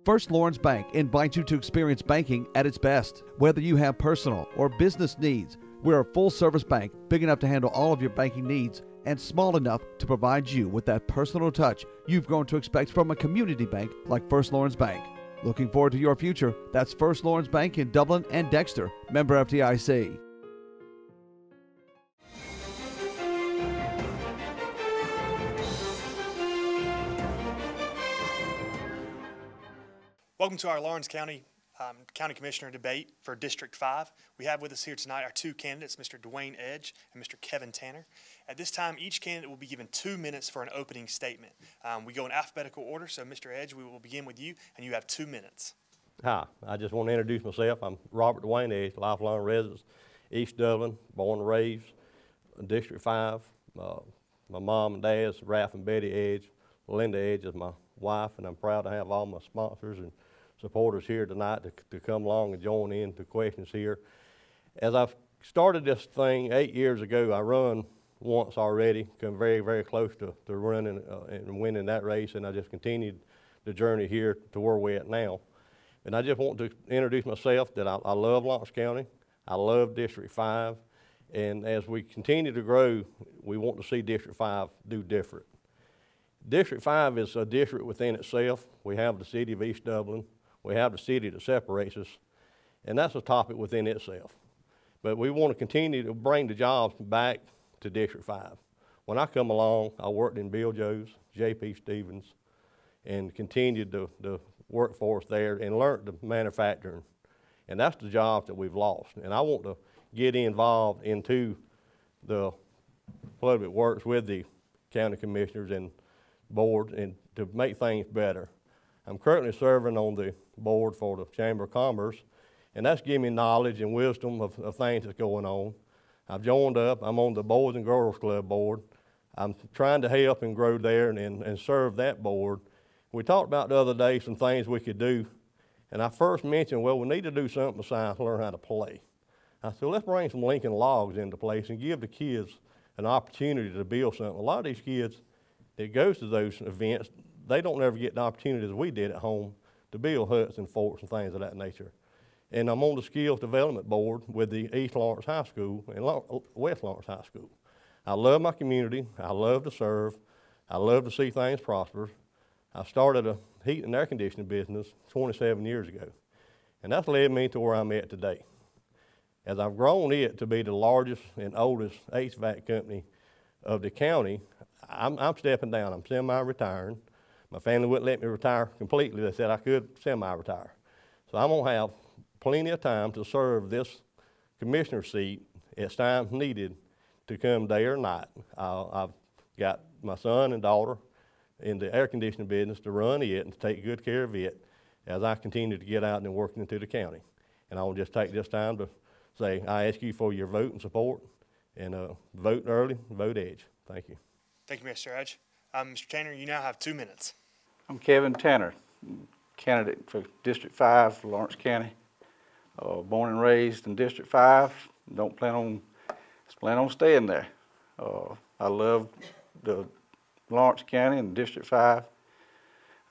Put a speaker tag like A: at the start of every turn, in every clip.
A: First Lawrence Bank invites you to experience banking at its best. Whether you have personal or business needs, we're a full-service bank big enough to handle all of your banking needs and small enough to provide you with that personal touch you've grown to expect from a community bank like First Lawrence Bank. Looking forward to your future. That's First Lawrence Bank in Dublin and Dexter. Member FDIC.
B: Welcome to our Lawrence County County Commissioner debate for District 5. We have with us here tonight our two candidates, Mr. Dwayne Edge and Mr. Kevin Tanner. At this time, each candidate will be given 2 minutes for an opening statement. We go in alphabetical order, so Mr. Edge, we will begin with you, and you have 2 minutes.
C: Hi, I just want to introduce myself. I'm Robert Dwayne Edge, lifelong resident, East Dublin, born and raised, District 5. My mom and dad's Ralph and Betty Edge. Linda Edge is my wife, and I'm proud to have all my sponsors and supporters here tonight to come along and join in the questions here. As I've started this thing 8 years ago, I run once already, come very, very close to running and winning that race, and I just continued the journey here to where we're at now. And I just want to introduce myself that I love Lawrence County, I love District 5, and as we continue to grow, we want to see District 5 do different. District 5 is a district within itself. We have the city of East Dublin. We have the city that separates us, and that's a topic within itself. But we want to continue to bring the jobs back to District 5. When I come along, I worked in Bill Joe's, J.P. Stevens, and continued the workforce there and learned the manufacturing. And that's the jobs that we've lost. And I want to get involved into the public works with the county commissioners and boards and to make things better. I'm currently serving on the board for the Chamber of Commerce, and that's giving me knowledge and wisdom of things that's going on. I've joined up. I'm on the Boys and Girls Club board. I'm trying to help and grow there and serve that board. We talked about the other day some things we could do, and I first mentioned, well, we need to do something besides learn how to play. I said, let's bring some Lincoln Logs into place and give the kids an opportunity to build something. A lot of these kids that goes to those events, they don't ever get the opportunities we did at home to build huts and forts and things of that nature. And I'm on the Skills Development Board with the East Lawrence High School and West Lawrence High School. I love my community. I love to serve. I love to see things prosper. I started a heat and air conditioning business 27 years ago, and that's led me to where I'm at today. As I've grown it to be the largest and oldest HVAC company of the county, I'm stepping down. I'm semi-retiring. My family wouldn't let me retire completely. They said I could semi-retire. So I'm gonna have plenty of time to serve this commissioner seat as time needed to come day or night. I've got my son and daughter in the air conditioning business to run it and to take good care of it as I continue to get out and work into the county. And I will just take this time to say I ask you for your vote and support, and vote early, vote Edge. Thank you.
B: Thank you, Mr. Edge. Mr. Tanner, you now have 2 minutes.
D: I'm Kevin Tanner, candidate for District 5 for Lawrence County. Born and raised in District 5. Don't plan on staying there. I love the Lawrence County and District 5.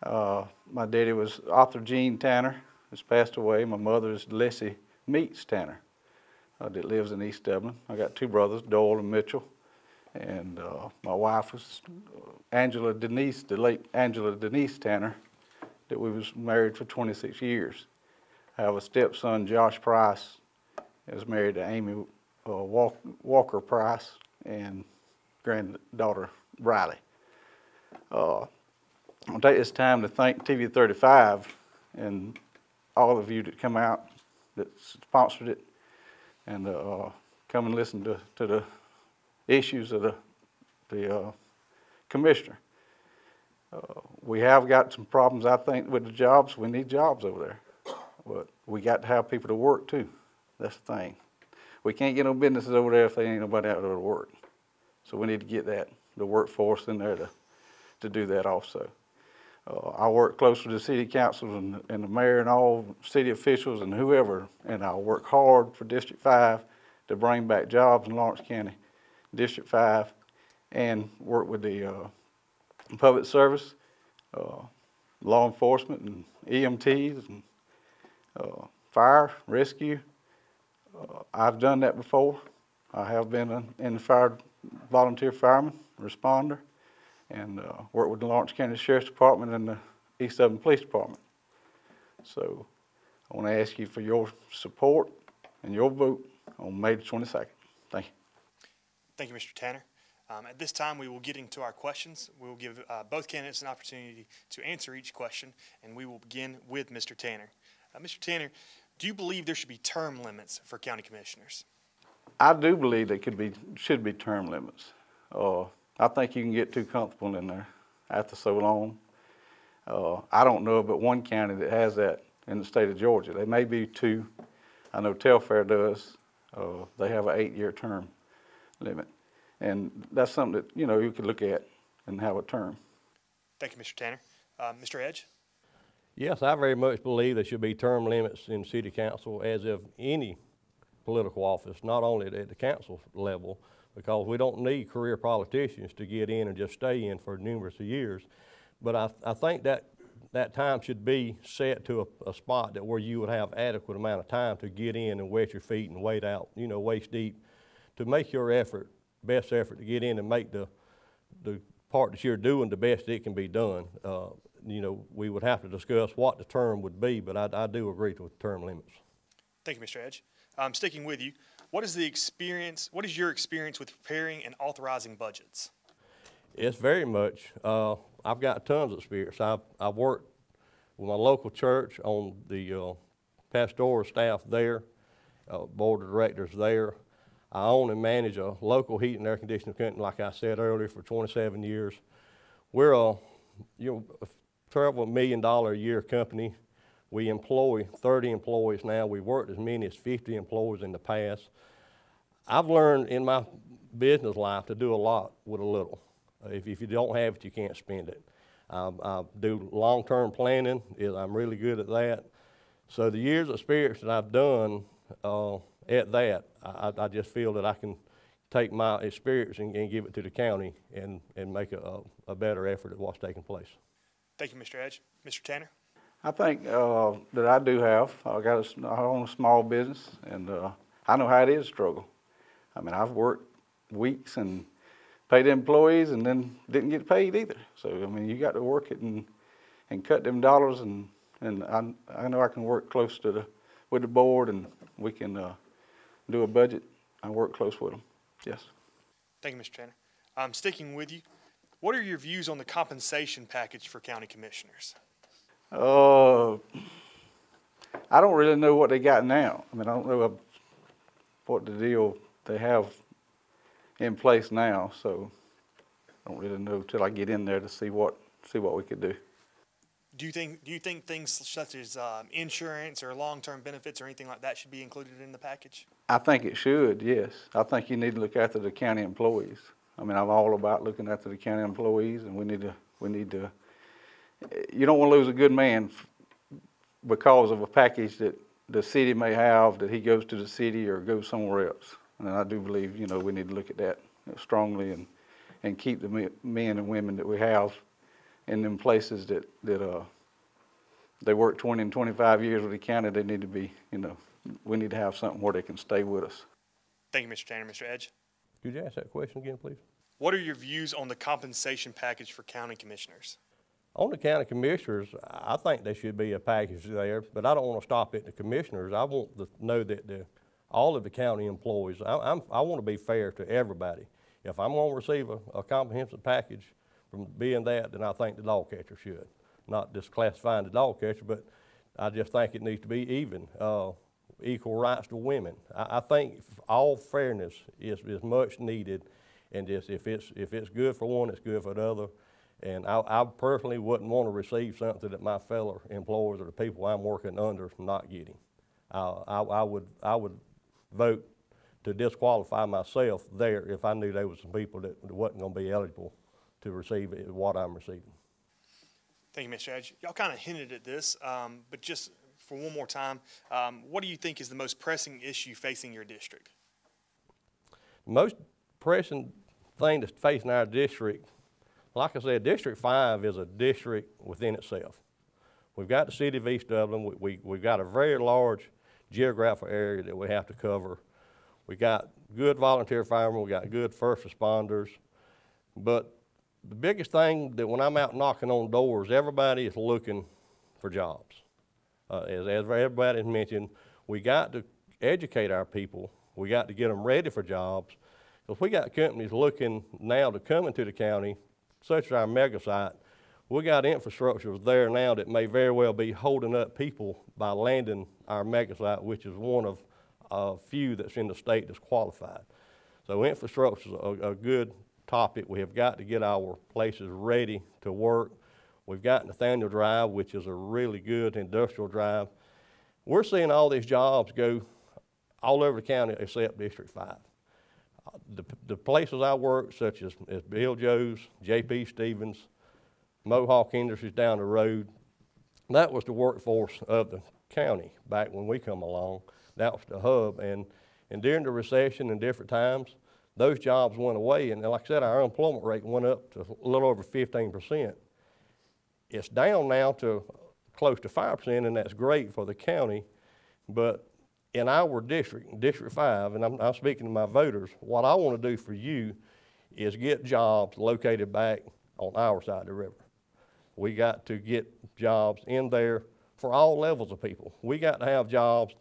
D: My daddy was Arthur Gene Tanner, who's passed away. My mother is Leslie Meeks Tanner, that lives in East Dublin. I got 2 brothers, Doyle and Mitchell. And my wife was Angela Denise, the late Angela Denise Tanner, that we was married for 26 years. I have a stepson, Josh Price, that was married to Amy Walker Price, and granddaughter, Riley. I'll take this time to thank TV 35 and all of you that come out, that sponsored it, and come and listen to the issues of the commissioner. We have got some problems, I think, with the jobs. We need jobs over there. But we got to have people to work too. That's the thing. We can't get no businesses over there if there ain't nobody out there to work. So we need to get the workforce in there to do that also. I work close with the city councils and the mayor and all city officials and whoever, and I'll work hard for District 5 to bring back jobs in Lawrence County, District 5, and work with the public service, law enforcement and EMTs and fire, rescue. I've done that before. I have been in the volunteer fireman, responder, and worked with the Lawrence County Sheriff's Department and the East Dublin Police Department. So I want to ask you for your support and your vote on May the 22nd. Thank you.
B: Thank you, Mr. Tanner. At this time, we will get into our questions. We will give both candidates an opportunity to answer each question, and we will begin with Mr. Tanner. Mr. Tanner, do you believe there should be term limits for county commissioners?
D: I do believe there should be term limits. I think you can get too comfortable in there after so long. I don't know but one county that has that in the state of Georgia. There may be two. I know Telfair does. They have an 8-year term limit. And that's something that, you could look at and have a term.
B: Thank you, Mr. Tanner. Mr. Edge?
C: Yes, I very much believe there should be term limits in city council as of any political office, not only at the council level, because we don't need career politicians to get in and just stay in for numerous years. But I think that time should be set to a spot that where you would have adequate amount of time to get in and wet your feet and wade out, waist deep, to make your best effort to get in and make the part that you're doing the best it can be done. We would have to discuss what the term would be, but I do agree with term limits.
B: Thank you, Mr. Edge. Sticking with you, what is your experience with preparing and authorizing budgets?
C: It's very much, I've got tons of experience. I've worked with my local church on the pastoral staff there, board of directors there. I own and manage a local heat and air conditioning company, like I said earlier, for 27 years. We're a $12 million a year company. We employ 30 employees now. We've worked as many as 50 employees in the past. I've learned in my business life to do a lot with a little. If you don't have it, you can't spend it. I do long-term planning. I'm really good at that. So the years of experience that I've done at that, I just feel that I can take my experience and give it to the county and make a better effort at what's taking place.
B: Thank you, Mr. Edge. Mr. Tanner?
D: I think that I do have. I own a small business, and I know how it is to struggle. I mean, I've worked weeks and paid employees and then didn't get paid either. So, I mean, you got to work it and cut them dollars, and I know I can work close with the board, and we can do a budget. I work close with them. Yes.
B: Thank you, Mr. Tanner. Sticking with you, what are your views on the compensation package for county commissioners?
D: I don't really know what they got now. I mean, I don't know what the deal they have in place now, so I don't really know till I get in there to see what we could do.
B: Do you think things such as insurance or long-term benefits or anything like that should be included in the package?
D: I think it should, yes. I think you need to look after the county employees. I mean, I'm all about looking after the county employees, and we need to. You don't want to lose a good man because of a package that the city may have, that he goes to the city or goes somewhere else. And I do believe, we need to look at that strongly and keep the men and women that we have in them places that they work 20 and 25 years with the county. They need to be, we need to have something where they can stay with us.
B: Thank you, Mr. Tanner. Mr. Edge?
C: Could you ask that question again, please?
B: What are your views on the compensation package for county commissioners?
C: On the county commissioners, I think there should be a package there, but I don't want to stop at the commissioners. I want to know that all of the county employees, I want to be fair to everybody. If I'm going to receive a comprehensive package from being that, then I think the dog catcher should. Not just classifying the dog catcher, but I just think it needs to be even, equal rights to women. I think all fairness is much needed, and just if it's good for one, it's good for the other. And I personally wouldn't want to receive something that my fellow employees or the people I'm working under not getting. I would vote to disqualify myself there if I knew there was some people that wasn't going to be eligible to receive what I'm receiving.
B: Thank you, Mr. Edge. Y'all kind of hinted at this, but just for one more time, what do you think is the most pressing issue facing your district?
C: The most pressing thing that's facing our district, like I said, District 5 is a district within itself. We've got the city of East Dublin. We've got a very large geographical area that we have to cover. We got good volunteer firemen, we got good first responders. But the biggest thing that when I'm out knocking on doors, everybody is looking for jobs. As everybody has mentioned, we got to educate our people. We got to get them ready for jobs. Because we got companies looking now to come into the county, such as our mega site. We got infrastructures there now that may very well be holding up people by landing our mega site, which is one of a few that's in the state that's qualified. So infrastructure is a good topic. We have got to get our places ready to work. We've got Nathaniel Drive, which is a really good industrial drive. We're seeing all these jobs go all over the county except District 5. The places I work, such as Bill Joe's, J.P. Stevens, Mohawk Industries down the road, that was the workforce of the county back when we come along. That was the hub. And during the recession and different times, those jobs went away. And like I said, our unemployment rate went up to a little over 15%. It's down now to close to 5%, and that's great for the county. But in our district, District 5, and I'm speaking to my voters, what I want to do for you is get jobs located back on our side of the river. We got to get jobs in there for all levels of people. We got to have jobs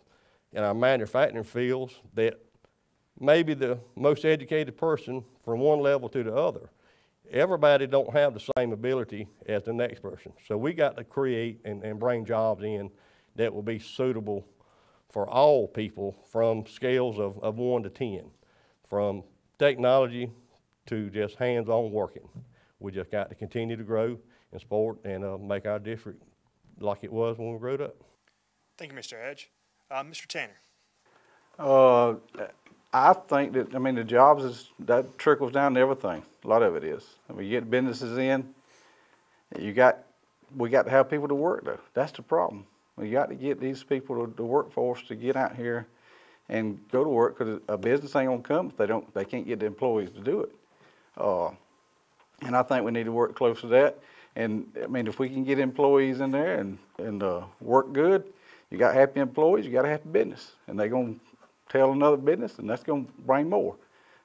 C: in our manufacturing fields that maybe the most educated person from one level to the other. Everybody don't have the same ability as the next person. So we got to create and bring jobs in that will be suitable for all people from scales of 1 to 10, from technology to just hands-on working. We just got to continue to grow and support and make our district like it was when we grew up.
B: Thank you, Mr. Edge. Mr. Tanner.
D: I think that, the jobs, that trickles down to everything. A lot of it is. You get businesses in, we got to have people to work though. That's the problem. We got to get these people, the workforce, to get out here and go to work, because a business ain't gonna come if they can't get the employees to do it. And I think we need to work close to that. And if we can get employees in there and work good, you got happy employees, you got a happy business, and they're gonna tell another business, and that's gonna bring more.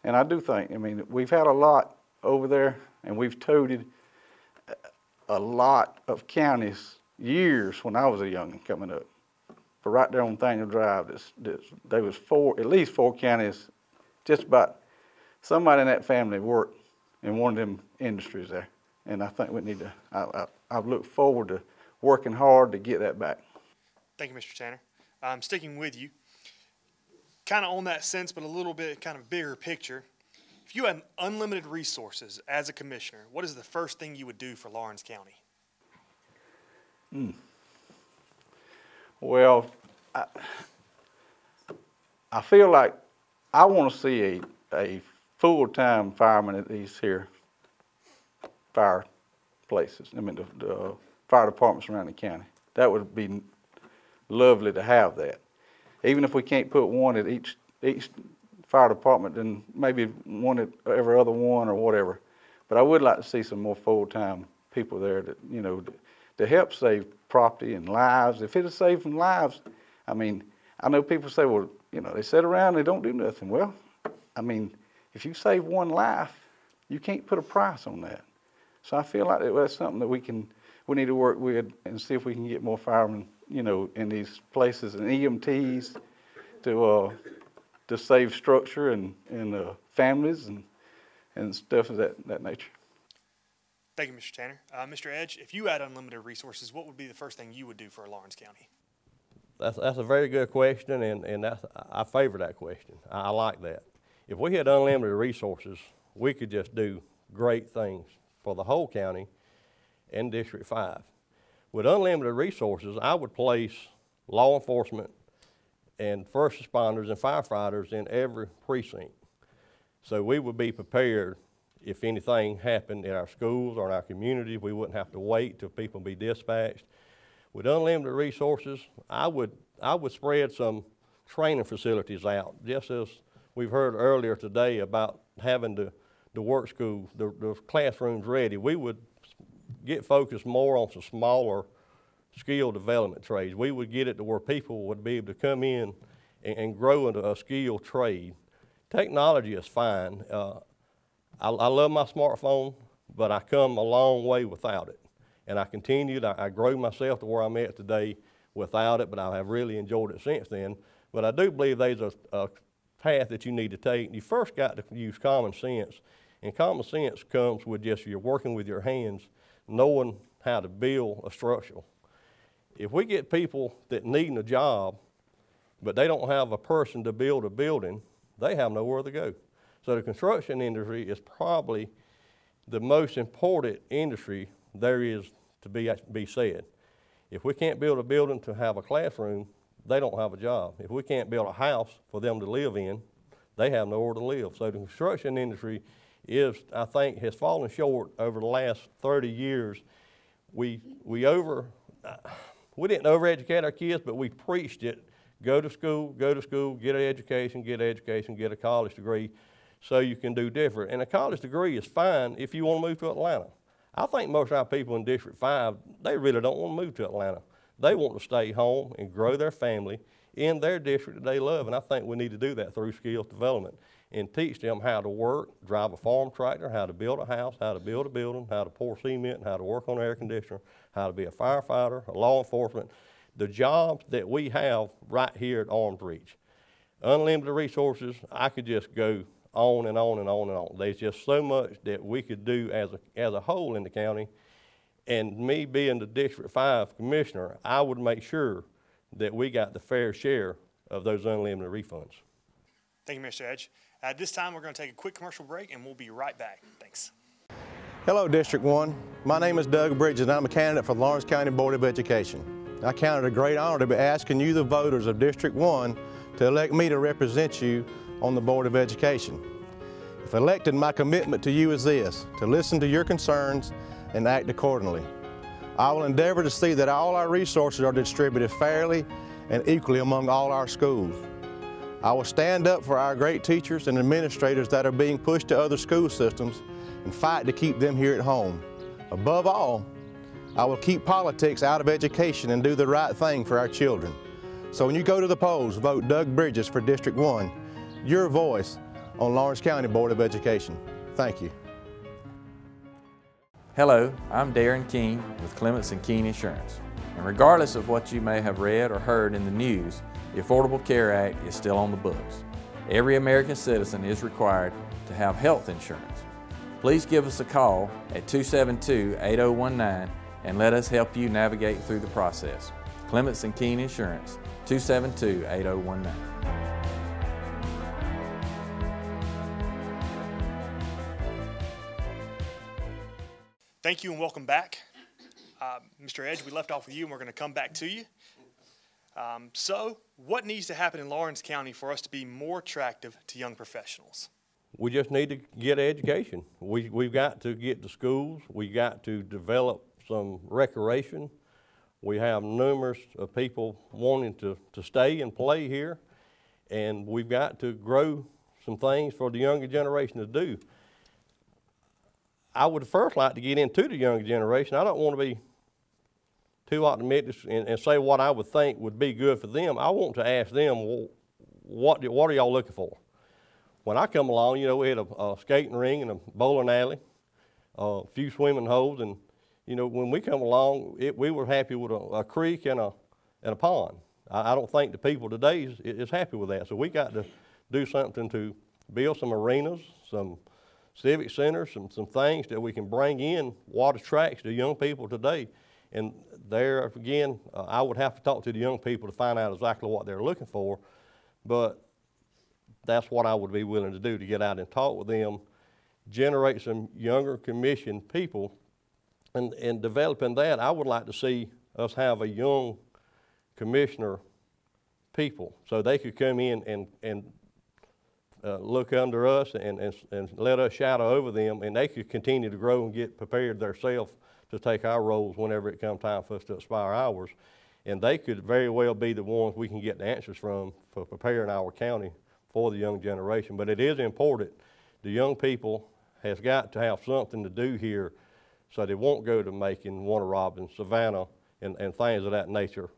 D: And I do think, we've had a lot over there, and we've toted a lot of counties years when I was a youngin' coming up. But right there on Nathaniel Drive, there was at least four counties, just about somebody in that family worked in one of them industries there. And I think we need to, I've looked forward to working hard to get that back.
B: Thank you, Mr. Tanner. Sticking with you, kind of on that sense, but a little bit kind of bigger picture. If you had unlimited resources as a commissioner, what is the first thing you would do for Lawrence County?
D: Well, I feel like I want to see a full-time fireman at these here fire places. The fire departments around the county. That would be lovely to have that. Even if we can't put one at each fire department, then maybe one at every other one or whatever. But I would like to see some more full-time people there that, to help save property and lives. If it'll save some lives, I know people say, well, they sit around and they don't do nothing. Well, if you save one life, you can't put a price on that. So I feel like that's something that we need to work with and see if we can get more firemen, in these places, and EMTs to save structure and families and stuff of that nature.
B: Thank you, Mr. Tanner. Mr. Edge, if you had unlimited resources, what would be the first thing you would do for Lawrence County?
C: That's a very good question, and I favor that question. I like that. If we had unlimited resources, we could just do great things for the whole county and District 5. With unlimited resources, I would place law enforcement and first responders and firefighters in every precinct. So we would be prepared if anything happened in our schools or in our community. We wouldn't have to wait till people be dispatched. With unlimited resources, I would spread some training facilities out, just as we've heard earlier today about having the work school, the classrooms ready. We would get focused more on some smaller skill development trades. We would get it to where people would be able to come in and grow into a skilled trade. Technology is fine. I love my smartphone, but I come a long way without it. And I continued, I grew myself to where I'm at today without it, but I have really enjoyed it since then. But I do believe there's a path that you need to take. You first got to use common sense. And common sense comes with just you're working with your hands, knowing how to build a structure. If we get people that need a job, but they don't have a person to build a building, they have nowhere to go. So the construction industry is probably the most important industry there is to be said. If we can't build a building to have a classroom, they don't have a job. If we can't build a house for them to live in, they have nowhere to live. So the construction industry is, I think, has fallen short over the last 30 years. We didn't overeducate our kids, but we preached it. Go to school, get an education, get a college degree so you can do different. And a college degree is fine if you want to move to Atlanta. I think most of our people in District 5, they really don't want to move to Atlanta. They want to stay home and grow their family in their district that they love, and I think we need to do that through skills development and teach them how to work, drive a farm tractor, how to build a house, how to build a building, how to pour cement, how to work on an air conditioner, how to be a firefighter, a law enforcement. The jobs that we have right here at arm's reach. Unlimited resources, I could just go on and on and on and on. There's just so much that we could do as a whole in the county. And me being the District 5 commissioner, I would make sure that we got the fair share of those unlimited refunds.
B: Thank you, Mr. Edge. At this time, we're going to take a quick commercial break, and we'll be right back. Thanks.
E: Hello, District 1. My name is Doug Bridges, and I'm a candidate for the Lawrence County Board of Education. I count it a great honor to be asking you, the voters of District 1, to elect me to represent you on the Board of Education. If elected, my commitment to you is this: to listen to your concerns and act accordingly. I will endeavor to see that all our resources are distributed fairly and equally among all our schools. I will stand up for our great teachers and administrators that are being pushed to other school systems and fight to keep them here at home. Above all, I will keep politics out of education and do the right thing for our children. So when you go to the polls, vote Doug Bridges for District 1, your voice on Lawrence County Board of Education. Thank you.
F: Hello, I'm Darren Keene with Clements & Keene Insurance. And regardless of what you may have read or heard in the news, the Affordable Care Act is still on the books. Every American citizen is required to have health insurance. Please give us a call at 272-8019 and let us help you navigate through the process. Clements & Keene Insurance, 272-8019.
B: Thank you and welcome back. Mr. Edge, we left off with you and we're going to come back to you. So, what needs to happen in Lawrence County for us to be more attractive to young professionals?
C: We just need to get education. We've got to get to schools. We've got to develop some recreation. We have numerous of people wanting to stay and play here, and we've got to grow some things for the younger generation to do. I would first like to get into the younger generation. I don't want to be too optimistic and say what I would think would be good for them. I want to ask them, well, what are y'all looking for? When I come along, you know, we had a skating ring and a bowling alley, a few swimming holes, and you know, when we come along, we were happy with a creek and a pond. I don't think the people today is happy with that. So we got to do something to build some arenas, some civic centers, some things that we can bring in what attracts the young people today. And there again, I would have to talk to the young people to find out exactly what they're looking for, but that's what I would be willing to do, to get out and talk with them, generate some younger commission people, and developing that. I would like to see us have a young commissioner people so they could come in and look under us and let us shadow over them, and they could continue to grow and get prepared themselves to take our roles whenever it comes time for us to aspire ours. And they could very well be the ones we can get the answers from for preparing our county for the young generation. But it is important. The young people has got to have something to do here so they won't go to Macon, Warner Robins, Savannah, and things of that nature.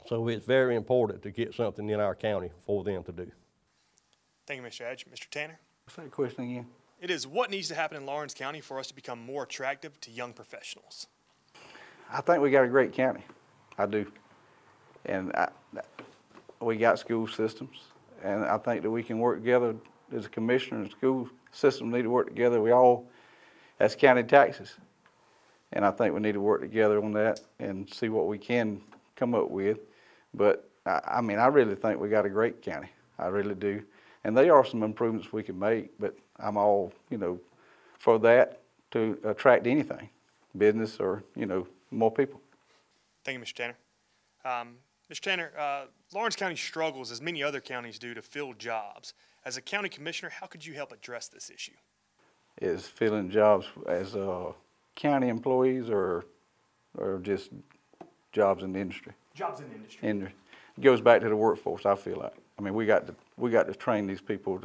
C: So it's very important to get something in our county for them to do.
B: Thank you, Mr. Edge. Mr. Tanner?
D: Say the question again.
B: It is, what needs to happen in Lawrence County for us to become more attractive to young professionals?
D: I think we got a great county. I do. And we got school systems, and I think that we can work together as a commissioner and school system need to work together. That's county taxes. And I think we need to work together on that and see what we can come up with. But I mean, I really think we got a great county. I really do. And there are some improvements we can make, but I'm all, for that to attract anything, business or, more people.
B: Thank you, Mr. Tanner. Mr. Tanner, Lawrence County struggles, as many other counties do, to fill jobs. As a county commissioner, how could you help address this issue?
D: Is filling jobs as county employees or just jobs in the industry?
B: Jobs in the industry.
D: It goes back to the workforce, I feel like. I mean, we got to train these people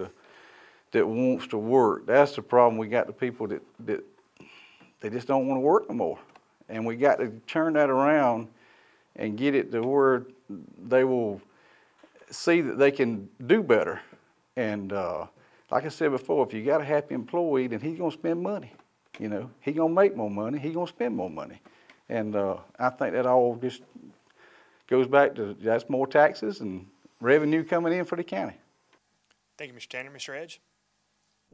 D: that wants to work. That's the problem. We got the people that they just don't want to work no more. And we got to turn that around and get it to where they will see that they can do better. And like I said before, if you got a happy employee, then he's going to spend money. He's going to make more money. He's going to spend more money. And I think that all just goes back to that's more taxes and revenue coming in for the county.
B: Thank you, Mr. Tanner. Mr. Edge?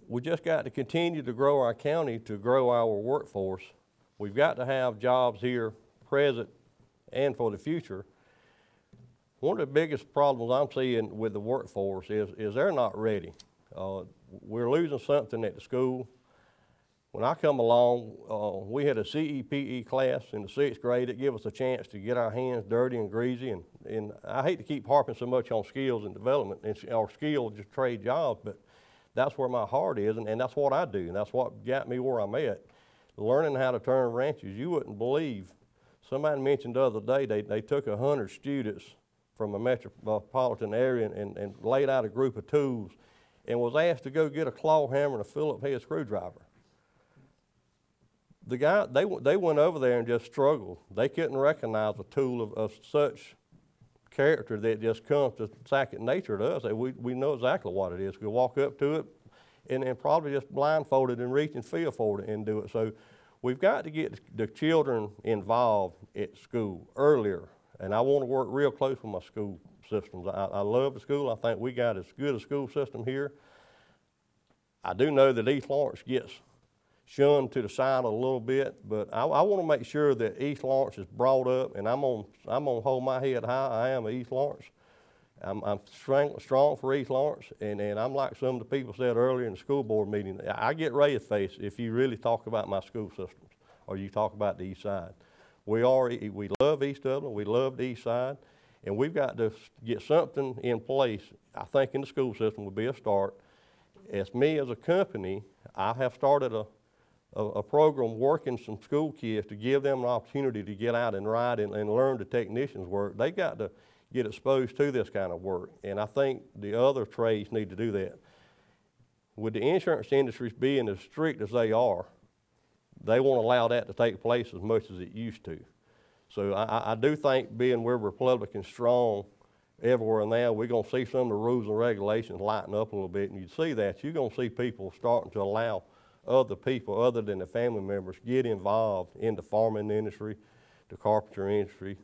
C: We just got to continue to grow our county to grow our workforce. We've got to have jobs here, present and for the future. One of the biggest problems I'm seeing with the workforce is they're not ready. We're losing something at the school. When I come along, we had a CEPE class in the 6th grade that gave us a chance to get our hands dirty and greasy. And I hate to keep harping so much on skills and development or skills, just trade jobs, but that's where my heart is, and that's what I do, and that's what got me where I'm at. Learning how to turn wrenches. You wouldn't believe, somebody mentioned the other day, they took 100 students from a metropolitan area and laid out a group of tools and was asked to go get a claw hammer and a Phillips head screwdriver. The guy, they went over there and just struggled. They couldn't recognize a tool of such character that just comes to second nature to us. We know exactly what it is. We walk up to it and probably just blindfolded and reach and feel for it and do it. So we've got to get the children involved at school earlier. And I want to work real close with my school systems. I love the school. I think we got as good a school system here. I do know that East Lawrence gets shunned to the side a little bit, but I want to make sure that East Lawrence is brought up, and I'm gonna hold my head high. I am an East Lawrence. I'm strong for East Lawrence, and I'm like some of the people said earlier in the school board meeting, I get red faced if you really talk about my school systems or you talk about the East Side. We love East Dublin, we love the East Side, and we've got to get something in place. I think in the school system would be a start. As me as a company, I have started a program working some school kids to give them an opportunity to get out and ride and learn the technicians' work. They got to get exposed to this kind of work, and I think the other trades need to do that. With the insurance industries being as strict as they are, they won't allow that to take place as much as it used to. So I do think being we're Republican strong everywhere now, we're going to see some of the rules and regulations lighten up a little bit, and you see that. You're going to see people starting to allow other people other than the family members get involved in the farming industry, the carpentry industry,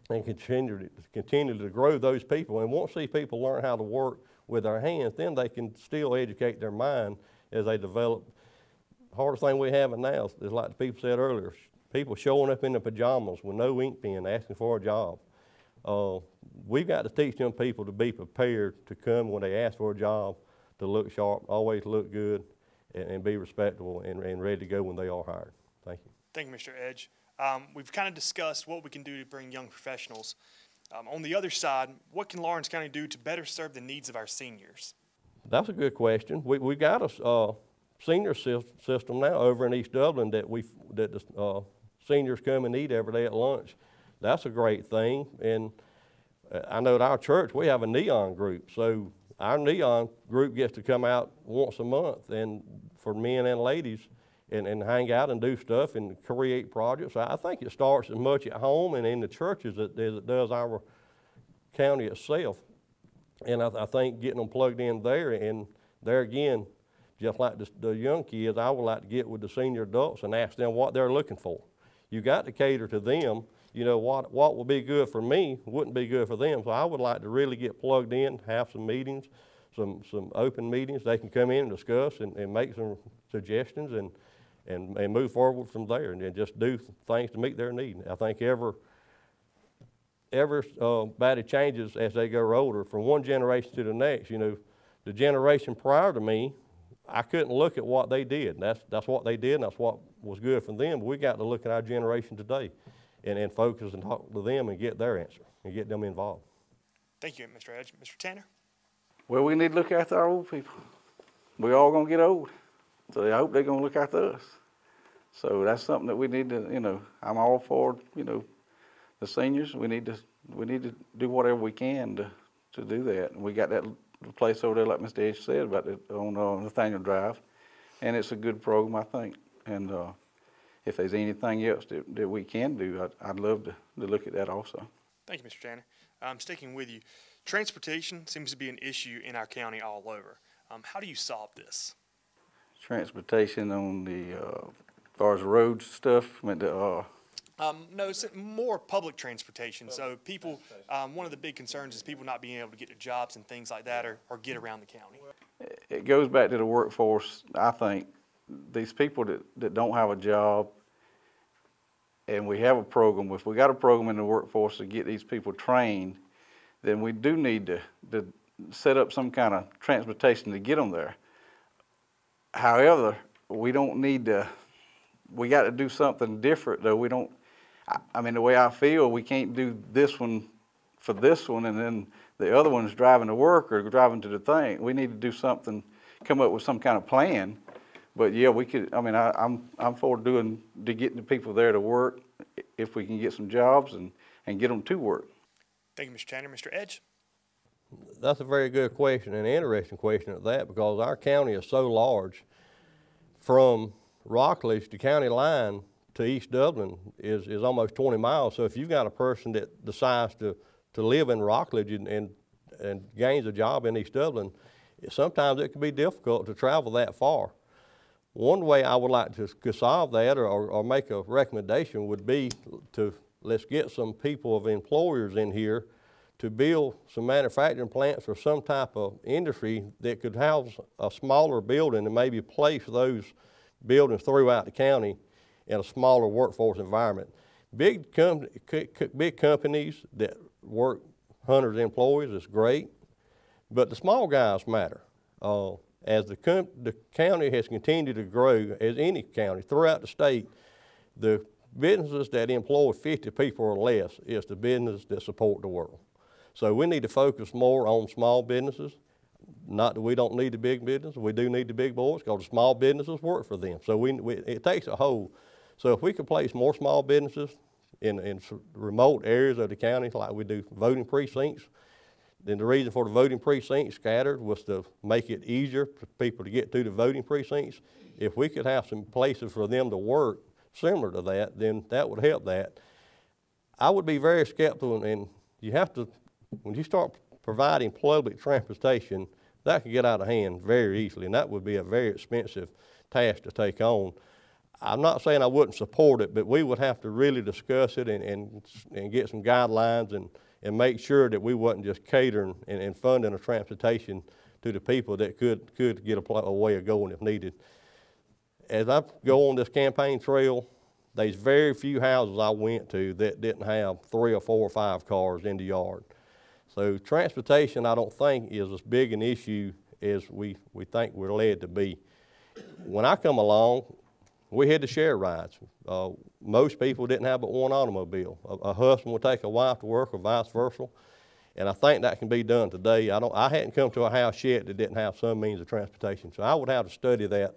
C: and continue to grow those people. And once these people learn how to work with their hands, then they can still educate their mind as they develop. The hardest thing we have now is like the people said earlier, people showing up in their pajamas with no ink pen asking for a job. We've got to teach them people to be prepared to come when they ask for a job, to look sharp, always look good, and be respectable and ready to go when they are hired. Thank you.
B: Thank you, Mr. Edge. We've kind of discussed what we can do to bring young professionals. On the other side, what can Lawrence County do to better serve the needs of our seniors?
C: That's a good question. We got a senior system now over in East Dublin that the seniors come and eat every day at lunch. That's a great thing. And I know at our church we have a neon group, so our neon group gets to come out once a month, and for men and ladies, and hang out and do stuff and create projects. I think it starts as much at home and in the churches as it does our county itself. And I think getting them plugged in there, and there again, just like the young kids, I would like to get with the senior adults and ask them what they're looking for. You got to cater to them. You know, what will be good for me wouldn't be good for them. So I would like to really get plugged in, have some meetings, some open meetings. They can come in and discuss and make some suggestions and move forward from there and just do things to meet their need. I think everybody changes as they grow older from one generation to the next. You know, the generation prior to me, I couldn't look at what they did. That's what they did, and that's what was good for them. But we got to look at our generation today and focus and talk to them and get their answer and get them involved.
B: Thank you, Mr. Edge. Mr. Tanner?
D: Well, we need to look after our old people. We all gonna get old, so I hope they're gonna look after us. So that's something that we need to, you know, I'm all for, you know, the seniors. We need to do whatever we can to do that. And we got that place over there, like Mr. Edge said, about it on Nathaniel Drive, and it's a good program, I think. And if there's anything else that we can do, I'd love to look at that also.
B: Thank you, Mr. Tanner. Sticking with you, transportation seems to be an issue in our county all over. How do you solve this?
D: Transportation on the, as far as road stuff, I mean,
B: no, it's more public transportation. So people, one of the big concerns is people not being able to get to jobs and things like that, or get around the county.
D: it goes back to the workforce. I think these people that don't have a job, and we have a program, if we got a program in the workforce to get these people trained, then we do need to set up some kind of transportation to get them there. However, we don't need to, we got to do something different though. We don't, I mean, the way I feel, we can't do this one for this one and then the other one's driving to work or driving to the thing. We need to do something, come up with some kind of plan. But yeah, we could, I mean, I'm for getting the people there to work if we can get some jobs and get them to work.
B: Thank you, Mr. Tanner. Mr. Edge?
C: That's a very good question and an interesting question at that, because our county is so large. From Rockledge to county line to East Dublin is almost 20 miles. So if you've got a person that decides to live in Rockledge and gains a job in East Dublin, sometimes it can be difficult to travel that far. One way I would like to solve that or make a recommendation would be to let's get some people of employers in here to build some manufacturing plants or some type of industry that could house a smaller building and maybe place those buildings throughout the county in a smaller workforce environment. Big companies that work hundreds of employees is great, but the small guys matter. As the county has continued to grow, as any county throughout the state, the businesses that employ 50 people or less is the business that support the world. So we need to focus more on small businesses. Not that we don't need the big business, we do need the big boys, because the small businesses work for them. So it takes a whole. So if we could place more small businesses in remote areas of the county, like we do voting precincts, then the reason for the voting precincts scattered was to make it easier for people to get to the voting precincts. If we could have some places for them to work similar to that, then that would help that. I would be very skeptical, and you have to, when you start providing public transportation, that can get out of hand very easily, and that would be a very expensive task to take on. I'm not saying I wouldn't support it, but we would have to really discuss it and get some guidelines and make sure that we wasn't just catering and funding a transportation to the people that could get a way of going if needed. As I go on this campaign trail, there's very few houses I went to that didn't have 3 or 4 or 5 cars in the yard. So transportation, I don't think, is as big an issue as we think we're led to be. When I come along, we had to share rides. Most people didn't have but one automobile. A husband would take a wife to work or vice versa. And I think that can be done today. I hadn't come to a house yet that didn't have some means of transportation. So I would have to study that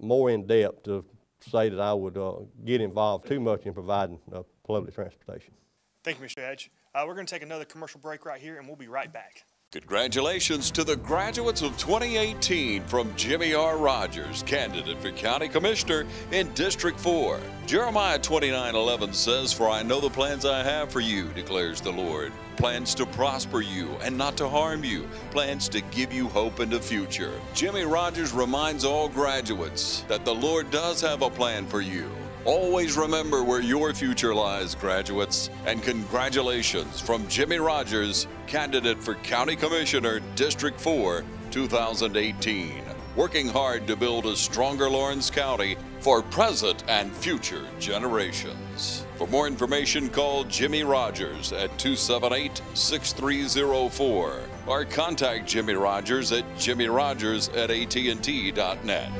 C: more in depth to say that I would get involved too much in providing public transportation.
B: Thank you, Mr. Edge. We're going to take another commercial break right here, and we'll be right back.
G: Congratulations to the graduates of 2018 from Jimmy R. Rogers, candidate for County Commissioner in District 4. Jeremiah 29:11 says, "For I know the plans I have for you, declares the Lord. Plans to prosper you and not to harm you. Plans to give you hope in the future." Jimmy Rogers reminds all graduates that the Lord does have a plan for you. Always remember where your future lies, graduates. And congratulations from Jimmy Rogers, candidate for County Commissioner, District 4, 2018. Working hard to build a stronger Lawrence County for present and future generations. For more information, call Jimmy Rogers at 278-6304 or contact Jimmy Rogers at jimmyrogers@AT&T.net.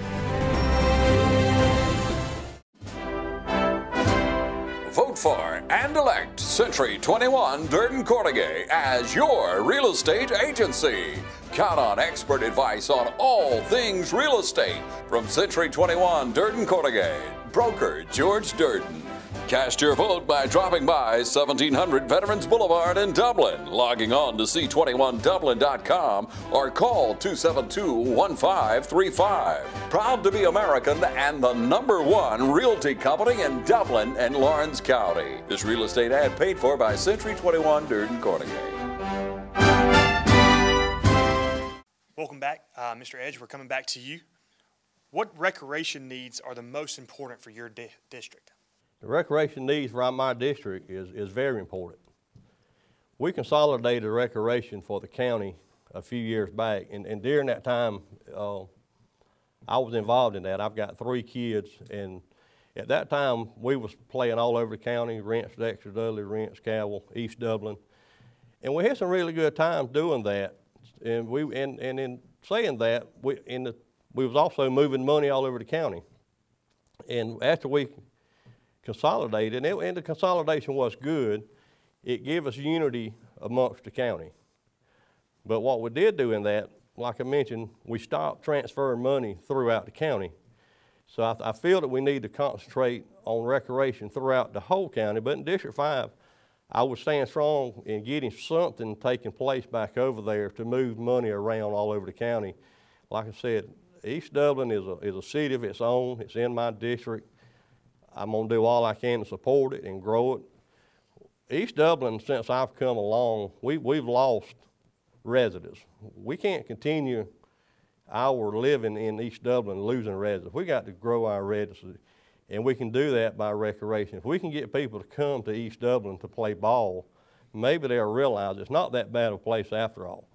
G: Vote for and elect Century 21 Durden Corrigay as your real estate agency. Count on expert advice on all things real estate from Century 21 Durden Corrigay. Broker George Durden. Cast your vote by dropping by 1700 Veterans Boulevard in Dublin, logging on to c21dublin.com, or call 272-1535. Proud to be American and the #1 realty company in Dublin and Lawrence County. This real estate ad paid for by Century 21 Durden Corrigay.
B: Welcome back, Mr. Edge. We're coming back to you. What recreation needs are the most important for your district?
C: The recreation needs around my district is very important. We consolidated recreation for the county a few years back, and during that time, I was involved in that. I've got 3 kids, and at that time, we was playing all over the county, Rents, Dexter, Dudley, Rents, Cowell, East Dublin, and we had some really good times doing that. And in saying that, we was also moving money all over the county. And after we consolidated, and the consolidation was good, it gave us unity amongst the county. But what we did do in that, like I mentioned, we stopped transferring money throughout the county. So I feel that we need to concentrate on recreation throughout the whole county, but in District 5, I would stand strong in getting something taking place back over there to move money around all over the county. Like I said, East Dublin is a city of its own. It's in my district. I'm gonna do all I can to support it and grow it. East Dublin, since I've come along, we've lost residents. We can't continue our living in East Dublin losing residents. We got to grow our residents, and we can do that by recreation. If we can get people to come to East Dublin to play ball, maybe they'll realize it's not that bad a place after all.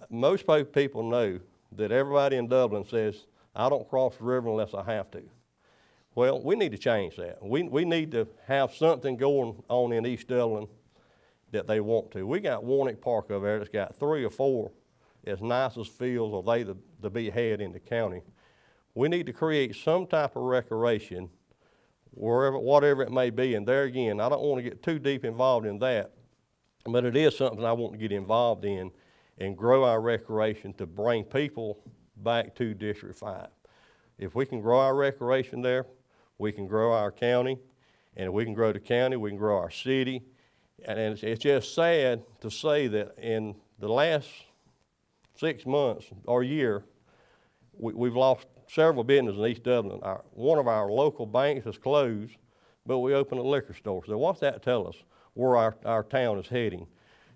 C: Most people know that everybody in Dublin says, I don't cross the river unless I have to. Well, we need to change that. We need to have something going on in East Dublin that they want to. We got Warnick Park over there that's got 3 or 4 as nice as fields or they to be had in the county. We need to create some type of recreation, whatever it may be. And there again, I don't want to get too deep involved in that, but it is something I want to get involved in and grow our recreation to bring people back to District 5. If we can grow our recreation there, we can grow our county, and if we can grow the county, we can grow our city. And it's just sad to say that in the last 6 months or year, we've lost several businesses in East Dublin. One of our local banks is closed, but we opened a liquor store. So what's that tell us, where our town is heading?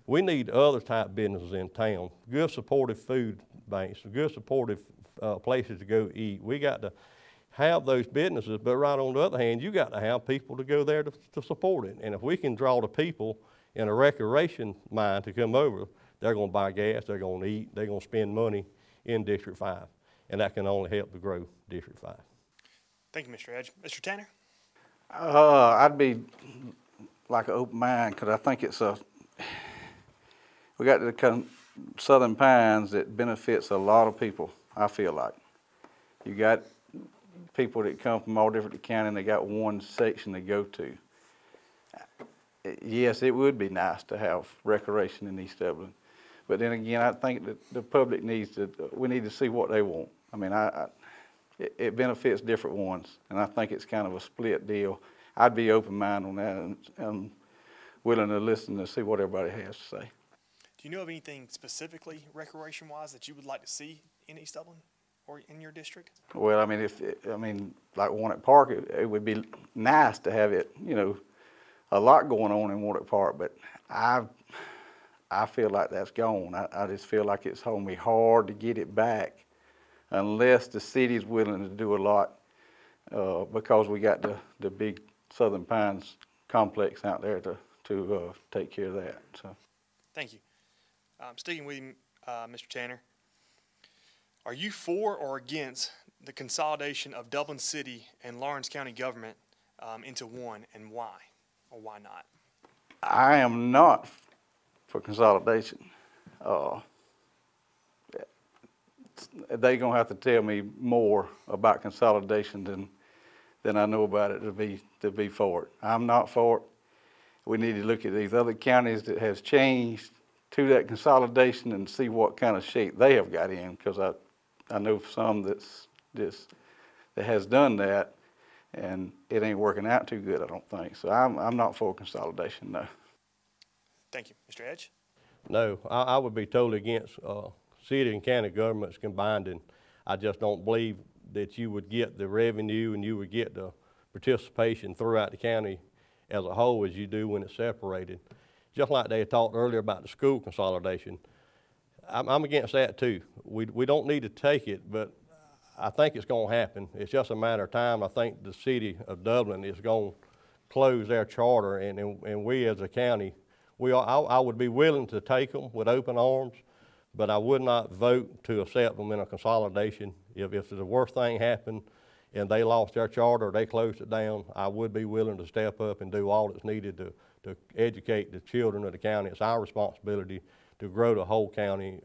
C: We need other type businesses in town, good supportive food banks, good supportive places to go eat. We got to have those businesses, but right on the other hand, you got to have people to go there to support it. And if we can draw the people in a recreation mind to come over, they're going to buy gas, they're going to eat, they're going to spend money in District 5. And that can only help to grow District 5.
B: Thank you, Mr. Edge. Mr. Tanner?
D: I'd be like an open mind, because I think we got the Southern Pines that benefits a lot of people, I feel like. You got people that come from all different counties, and they got one section to go to. Yes, it would be nice to have recreation in East Dublin, but then again, I think that the public we need to see what they want. I mean, it benefits different ones, and I think it's kind of a split deal. I'd be open-minded on that and willing to listen to see what everybody has to say.
B: Do you know of anything specifically recreation-wise that you would like to see in East Dublin or in your district?
D: Well, I mean, like Warnock Park, it would be nice to have it, you know, a lot going on in Warnock Park, but I feel like that's gone. I just feel like it's going to be hard to get it back unless the city's willing to do a lot, because we got the big Southern Pines complex out there to take care of that. So,
B: thank you. Sticking with you, Mr. Tanner, are you for or against the consolidation of Dublin City and Lawrence County government into one, and why, or why not?
D: I am not for consolidation. They're going to have to tell me more about consolidation than I know about it to be for it. I'm not for it. We need to look at these other counties that has changed to that consolidation and see what kind of shape they have got in, because I know some that has done that, and it ain't working out too good, I don't think. So I'm not for consolidation, no.
B: Thank you. Mr. Edge?
C: No, I would be totally against city and county governments combined, and I just don't believe that you would get the revenue and you would get the participation throughout the county as a whole as you do when it's separated. Just like they talked earlier about the school consolidation, I'm against that too. We don't need to take it, but I think it's going to happen. It's just a matter of time. I think the city of Dublin is going to close their charter, and we as a county, I would be willing to take them with open arms, but I would not vote to accept them in a consolidation. If the worst thing happened and they lost their charter or they closed it down, I would be willing to step up and do all that's needed to educate the children of the county. It's our responsibility to grow the whole county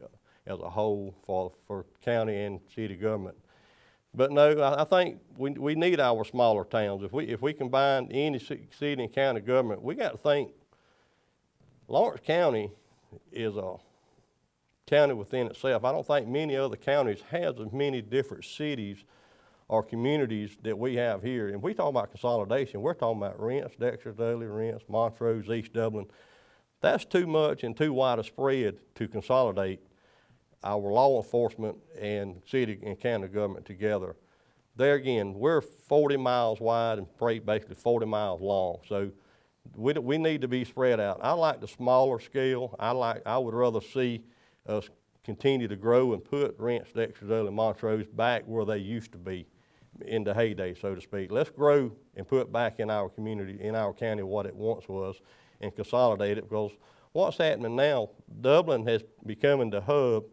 C: as a whole for county and city government. But no, I think we need our smaller towns. If we combine any city and county government, we got to think Lawrence County is a county within itself. I don't think many other counties has as many different cities or communities that we have here. And we talk about consolidation, we're talking about Rents, Dexter, Dudley, Rents, Montrose, East Dublin. That's too much and too wide a spread to consolidate our law enforcement and city and county government together. There again, we're 40 miles wide and basically 40 miles long. So we need to be spread out. I like the smaller scale. I would rather see us continue to grow and put Rents, Dexter, Dudley, and Montrose back where they used to be in the heyday, so to speak. Let's grow and put back in our community, in our county, what it once was and consolidate it, because what's happening now, Dublin has becoming the hub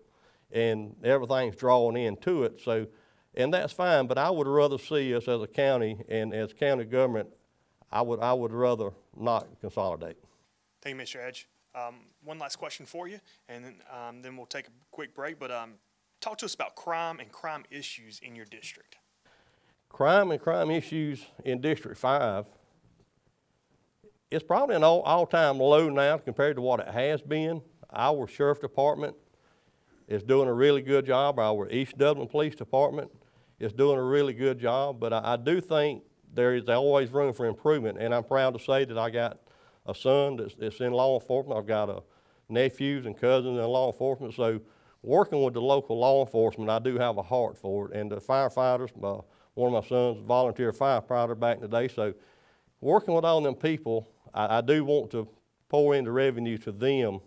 C: and everything's drawing into it. So, and that's fine, but I would rather see us as a county and as county government, I would rather not consolidate.
B: Thank you, Mr. Edge. One last question for you, and then we'll take a quick break. But talk to us about crime and crime issues in your district.
C: Crime and crime issues in District 5, it's probably an all-time low now compared to what it has been. Our sheriff department is doing a really good job. Our East Dublin Police Department is doing a really good job, but I do think there is always room for improvement, and I'm proud to say that I got a son that's in law enforcement. I've got nephews and cousins in law enforcement, so working with the local law enforcement, I do have a heart for it, and the firefighters, one of my sons was a volunteer firefighter back in the day, so working with all them people, I do want to pour in the revenue to them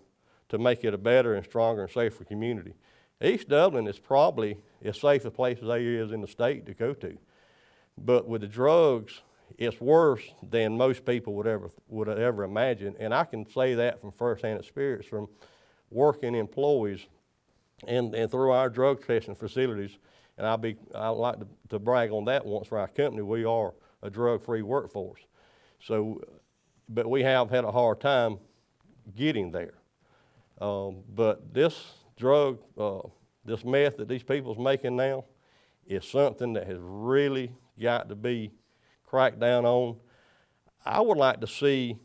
C: to make it a better and stronger and safer community. East Dublin is probably as safe a place as there is in the state to go to. But with the drugs, it's worse than most people would ever imagine. And I can say that from firsthand experience from working employees and through our drug testing facilities. And I like to brag on that once for our company. We are a drug-free workforce. So, but we have had a hard time getting there. But this drug, this meth that these people's making now is something that has really got to be cracked down on. I would like to see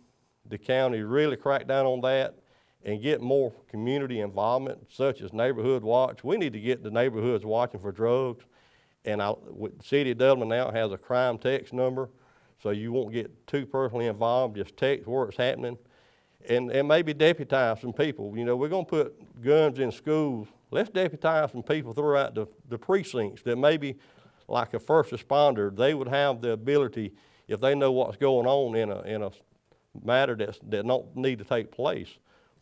C: the county really crack down on that and get more community involvement, such as neighborhood watch. We need to get the neighborhoods watching for drugs. And the city of Dublin now has a crime text number, so you won't get too personally involved, just text where it's happening. and maybe deputize some people. You know, we're going to put guns in schools. Let's deputize some people throughout the precincts that maybe, like a first responder, they would have the ability, if they know what's going on in a matter that don't need to take place.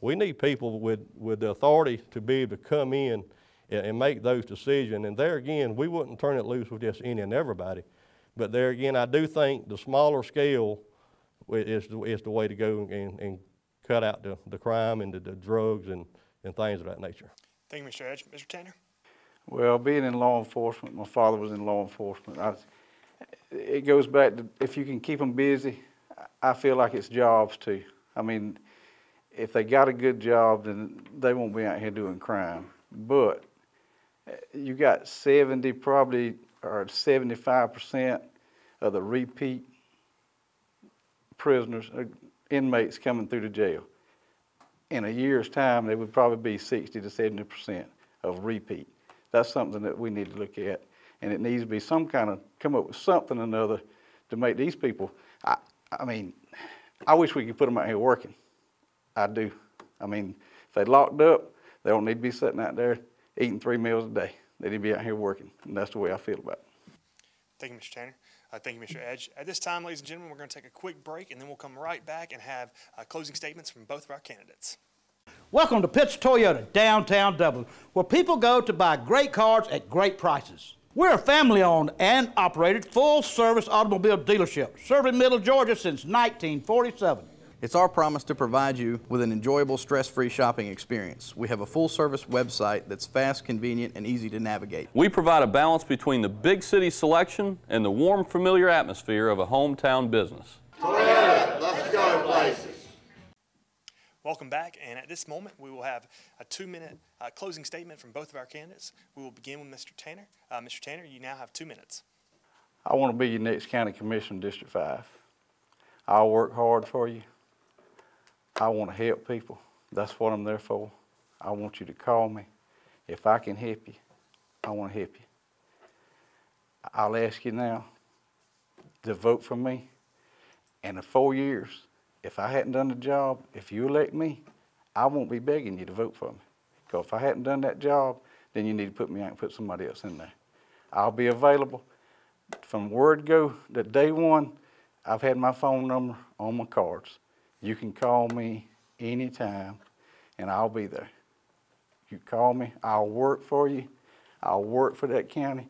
C: We need people with the authority to be able to come in and make those decisions. And there again, we wouldn't turn it loose with just any and everybody. But there again, I do think the smaller scale is the way to go and cut out the crime and the drugs and things of that nature.
B: Thank you, Mr. Edge. Mr. Tanner?
D: Well, being in law enforcement, my father was in law enforcement. It goes back to, if you can keep them busy, I feel like it's jobs too. I mean, if they got a good job, then they won't be out here doing crime. But you got 70 probably, or 75% of the repeat prisoners, inmates coming through the jail. In a year's time, there would probably be 60 to 70% of repeat. That's something that we need to look at, and it needs to be some kind of, come up with something or another to make these people, I mean, I wish we could put them out here working. I do. I mean, if they locked up, they don't need to be sitting out there eating 3 meals a day. They need to be out here working, and that's the way I feel about it.
B: Thank you, Mr. Tanner. Thank you, Mr. Edge. At this time, ladies and gentlemen, we're going to take a quick break, and then we'll come right back and have closing statements from both of our candidates.
H: Welcome to Pitts Toyota, downtown Dublin, where people go to buy great cars at great prices. We're a family-owned and operated full-service automobile dealership, serving Middle Georgia since 1947.
I: It's our promise to provide you with an enjoyable, stress-free shopping experience. We have a full-service website that's fast, convenient, and easy to navigate.
J: We provide a balance between the big city selection and the warm, familiar atmosphere of a hometown business.
K: Toyota, let's go places.
B: Welcome back, and at this moment, we will have a 2-minute closing statement from both of our candidates. We will begin with Mr. Tanner. Mr. Tanner, you now have 2 minutes.
D: I want to be your next county commissioner in District 5. I'll work hard for you. I want to help people. That's what I'm there for. I want you to call me. If I can help you, I want to help you. I'll ask you now to vote for me. And in 4 years, if I hadn't done the job, if you elect me, I won't be begging you to vote for me. Because if I hadn't done that job, then you need to put me out and put somebody else in there. I'll be available. From word go to day one, I've had my phone number on my cards. You can call me anytime, and I'll be there. You call me, I'll work for you. I'll work for that county,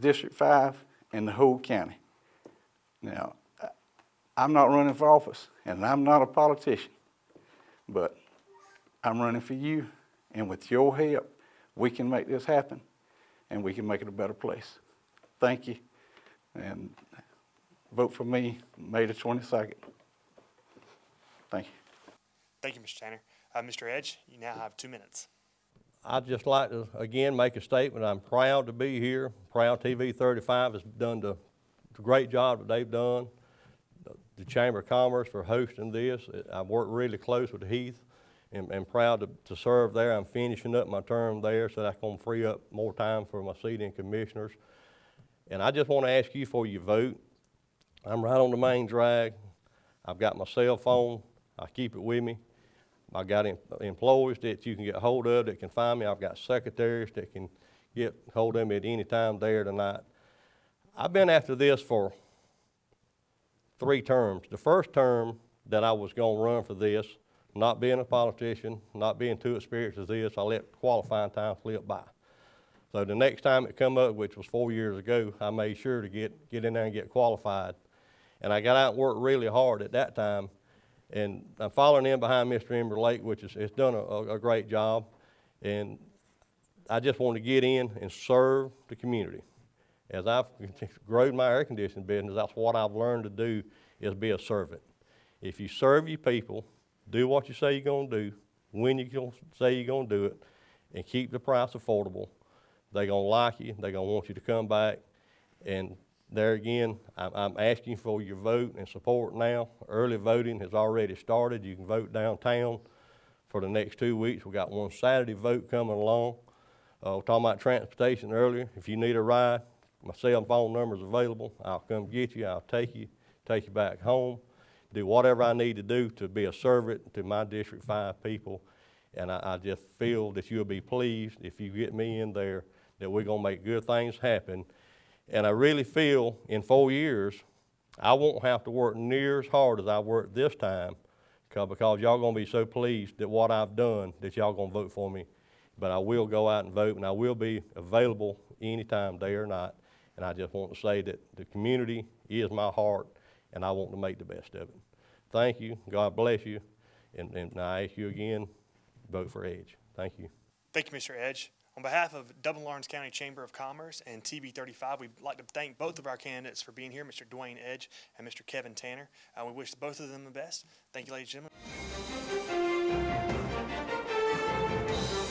D: District 5, and the whole county. Now, I'm not running for office, and I'm not a politician, but I'm running for you, and with your help, we can make this happen, and we can make it a better place. Thank you, and vote for me May the 22nd. Thank you.
B: Thank you, Mr. Tanner. Mr. Edge, you now have 2 minutes.
C: I'd just like to, again, make a statement. I'm proud to be here. Proud TV 35 has done the great job that they've done. The Chamber of Commerce for hosting this. I've worked really close with Heath and proud to serve there. I'm finishing up my term there so that I can free up more time for my seating commissioners. And I just want to ask you for your vote. I'm right on the main drag. I've got my cell phone. I keep it with me. I've got employees that you can get hold of that can find me. I've got secretaries that can get hold of me at any time there tonight. I've been after this for 3 terms. The first term that I was going to run for this, not being a politician, not being too experienced as this, I let qualifying time slip by. So the next time it come up, which was 4 years ago, I made sure to get in there and get qualified. And I got out and worked really hard at that time. And I'm following in behind Mr. Ember Lake, which has done a great job. And I just want to get in and serve the community. As I've grown my air conditioning business, that's what I've learned to do, is be a servant. If you serve your people, do what you say you're going to do, when you say you're going to do it, and keep the price affordable, they're going to like you, they're going to want you to come back. And there again, I'm asking for your vote and support now. Early voting has already started. You can vote downtown for the next 2 weeks. We've got one Saturday vote coming along. We're talking about transportation earlier. If you need a ride, my cell phone number is available. I'll come get you. I'll take you back home. do whatever I need to do to be a servant to my District 5 people. And I just feel that you'll be pleased if you get me in there, that we're gonna make good things happen. And I really feel in 4 years, I won't have to work near as hard as I worked this time, because y'all gonna be so pleased at what I've done that y'all gonna vote for me. But I will go out and vote, and I will be available anytime, day or night. And I just want to say that the community is my heart, and I want to make the best of it. Thank you. God bless you. And I ask you again, vote for Edge. Thank you.
B: Thank you, Mr. Edge. On behalf of Dublin Lawrence County Chamber of Commerce and TB35, we'd like to thank both of our candidates for being here, Mr. Dwayne Edge and Mr. Kevin Tanner. We wish both of them the best. Thank you, ladies and gentlemen.